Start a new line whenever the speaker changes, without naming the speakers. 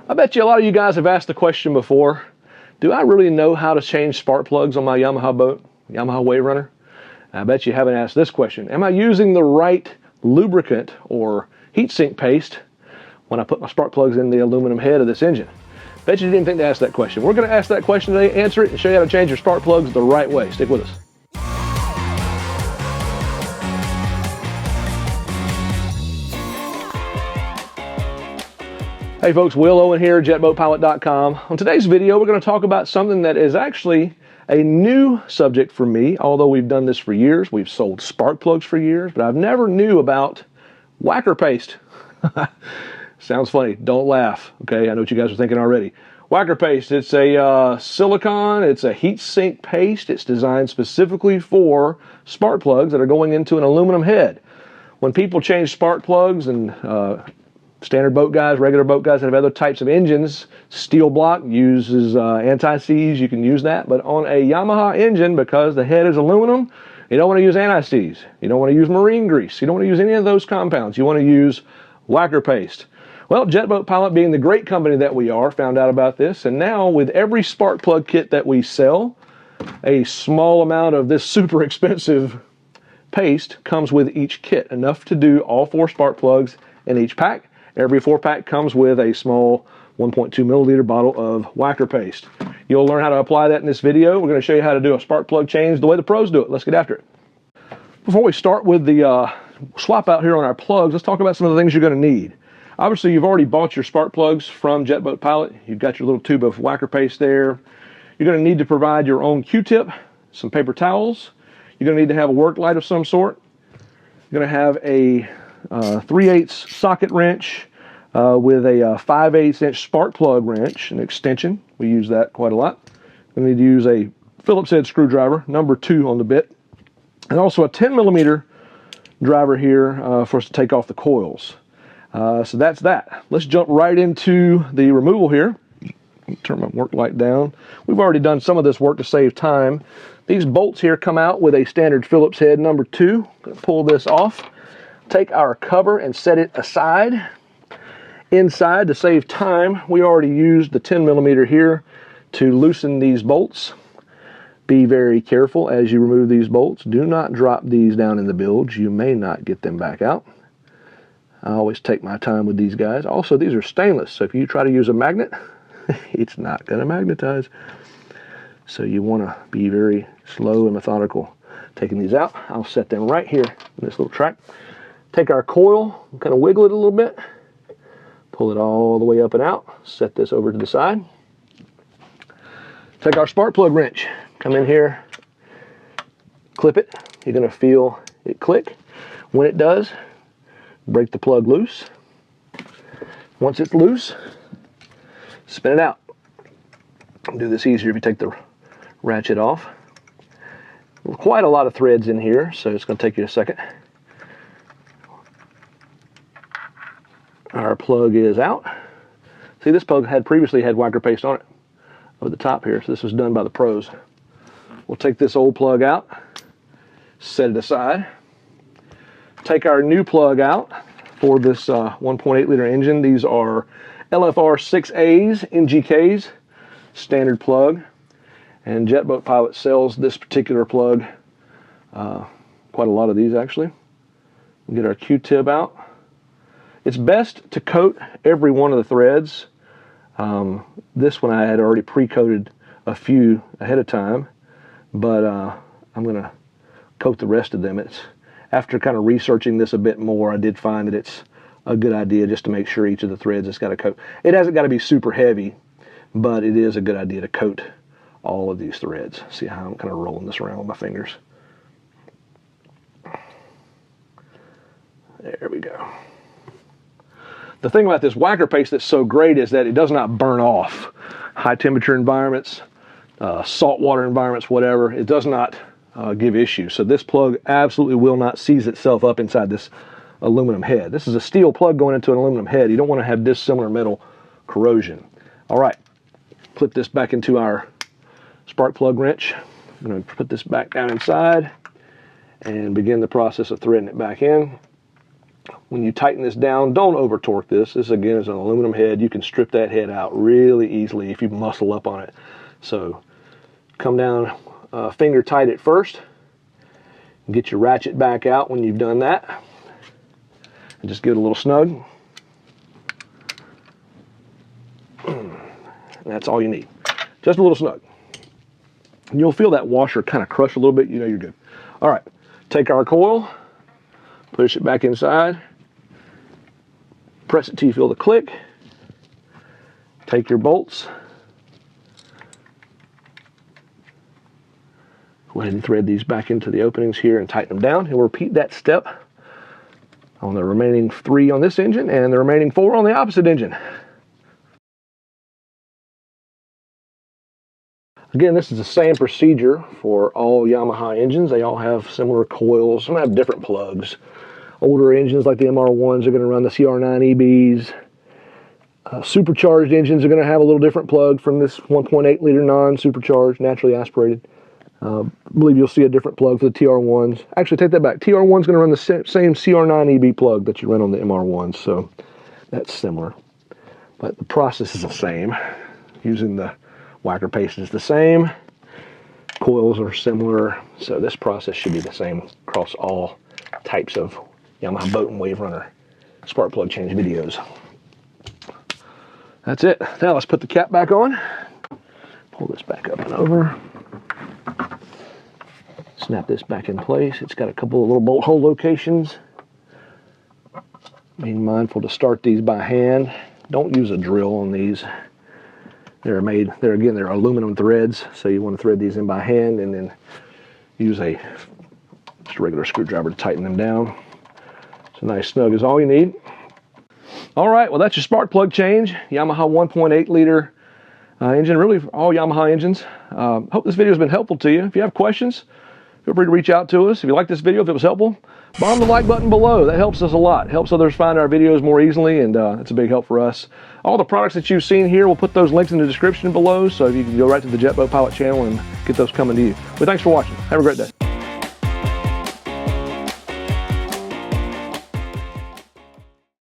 I bet you a lot of you guys have asked the question before, do I really know how to change spark plugs on my Yamaha boat, Yamaha Waverunner? I bet you haven't asked this question. Am I using the right lubricant or heat sink paste when I put my spark plugs in the aluminum head of this engine? Bet you didn't think to ask that question. We're going to ask that question today, answer it, and show you how to change your spark plugs the right way. Stick with us. Hey folks, Will Owen here, JetBoatPilot.com. On today's video, we're going to talk about something that is actually a new subject for me, although we've done this for years. We've sold spark plugs for years, but I've never knew about Wacker Paste. Sounds funny. Don't laugh. Okay, I know what you guys are thinking already. Wacker Paste, it's a silicone, it's a heat sink paste. It's designed specifically for spark plugs that are going into an aluminum head. When people change spark plugs and standard boat guys, regular boat guys that have other types of engines, steel block uses anti-seize, you can use that. But on a Yamaha engine, because the head is aluminum, you don't want to use anti-seize. You don't want to use marine grease. You don't want to use any of those compounds. You want to use Wacker Paste. Well, JetBoatPilot, being the great company that we are, found out about this. And now with every spark plug kit that we sell, a small amount of this super expensive paste comes with each kit, enough to do all 4 spark plugs in each pack. Every 4-pack comes with a small 1.2 milliliter bottle of Wacker Paste. You'll learn how to apply that in this video. We're going to show you how to do a spark plug change the way the pros do it. Let's get after it. Before we start with the swap out here on our plugs, let's talk about some of the things you're going to need. Obviously, you've already bought your spark plugs from JetBoatPilot. You've got your little tube of Wacker Paste there. You're going to need to provide your own Q-tip, some paper towels. You're going to need to have a work light of some sort. You're going to have a 3/8 socket wrench with a 5/8 inch spark plug wrench, an extension. We use that quite a lot. We need to use a Phillips head screwdriver, number 2 on the bit, and also a 10 millimeter driver here for us to take off the coils. So that's that. Let's jump right into the removal here. Turn my work light down. We've already done some of this work to save time. These bolts here come out with a standard Phillips head number 2. Gonna pull this off. Take our cover and set it aside. Inside, to save time, we already used the 10 millimeter here to loosen these bolts. Be very careful as you remove these bolts. Do not drop these down in the bilge. You may not get them back out. I always take my time with these guys. Also, these are stainless, so if you try to use a magnet, it's not going to magnetize. So you want to be very slow and methodical taking these out. I'll set them right here in this little track. Take our coil, kind of wiggle it a little bit, pull it all the way up and out, set this over to the side. Take our spark plug wrench, come in here, clip it. You're going to feel it click. When it does, break the plug loose. Once it's loose, spin it out. Do this easier if you take the ratchet off. Quite a lot of threads in here, so it's going to take you a second. Our plug is out. See, this plug had previously had Wacker Paste on it over the top here, so this was done by the pros. We'll take this old plug out, set it aside. Take our new plug out for this 1.8 liter engine. These are LFR 6As, NGKs, standard plug. And JetBoatPilot sells this particular plug, quite a lot of these actually. We'll get our Q-tip out. It's best to coat every one of the threads. This one I had already pre-coated a few ahead of time, but I'm going to coat the rest of them. After kind of researching this a bit more, I did find that it's a good idea just to make sure each of the threads has got a coat. It hasn't got to be super heavy, but it is a good idea to coat all of these threads. See how I'm kind of rolling this around with my fingers. There we go. The thing about this Wacker Paste that's so great is that it does not burn off. High temperature environments, saltwater environments, whatever, it does not give issues. So this plug absolutely will not seize itself up inside this aluminum head. This is a steel plug going into an aluminum head. You don't want to have dissimilar metal corrosion. All right, put this back into our spark plug wrench. I'm going to put this back down inside and begin the process of threading it back in. When you tighten this down, don't over torque this. This again is an aluminum head. You can strip that head out really easily if you muscle up on it. So come down finger tight at first. Get your ratchet back out when you've done that. And just give it a little snug. And that's all you need. Just a little snug. And you'll feel that washer kind of crush a little bit. You know you're good. All right, take our coil, push it back inside, press it till you feel the click. Take your bolts, go ahead and thread these back into the openings here and tighten them down. And we'll repeat that step on the remaining 3 on this engine and the remaining 4 on the opposite engine. Again, this is the same procedure for all Yamaha engines. They all have similar coils. Some have different plugs. Older engines like the MR1s are going to run the CR9 EBs. Supercharged engines are going to have a little different plug from this 1.8 liter non-supercharged, naturally aspirated. I believe you'll see a different plug for the TR1s. Actually, take that back. TR1 is going to run the same CR9 EB plug that you run on the MR1s, so that's similar. But the process is the same. Using the Wacker Paste is the same. Coils are similar, so this process should be the same across all types of Yamaha Boat and Waverunner spark plug change videos. That's it. Now let's put the cap back on. Pull this back up and over. Snap this back in place. It's got a couple of little bolt hole locations. Being mindful to start these by hand. Don't use a drill on these. They're aluminum threads, so you want to thread these in by hand and then use just a regular screwdriver to tighten them down. So nice snug is all you need. All right, well that's your spark plug change. Yamaha 1.8 liter engine, really for all Yamaha engines. Hope this video has been helpful to you. If you have questions, feel free to reach out to us. If you like this video, if it was helpful, bomb the like button below. That helps us a lot. It helps others find our videos more easily, and it's a big help for us. All the products that you've seen here, we'll put those links in the description below, so you can go right to the JetBoatPilot channel and get those coming to you. But thanks for watching. Have a great day.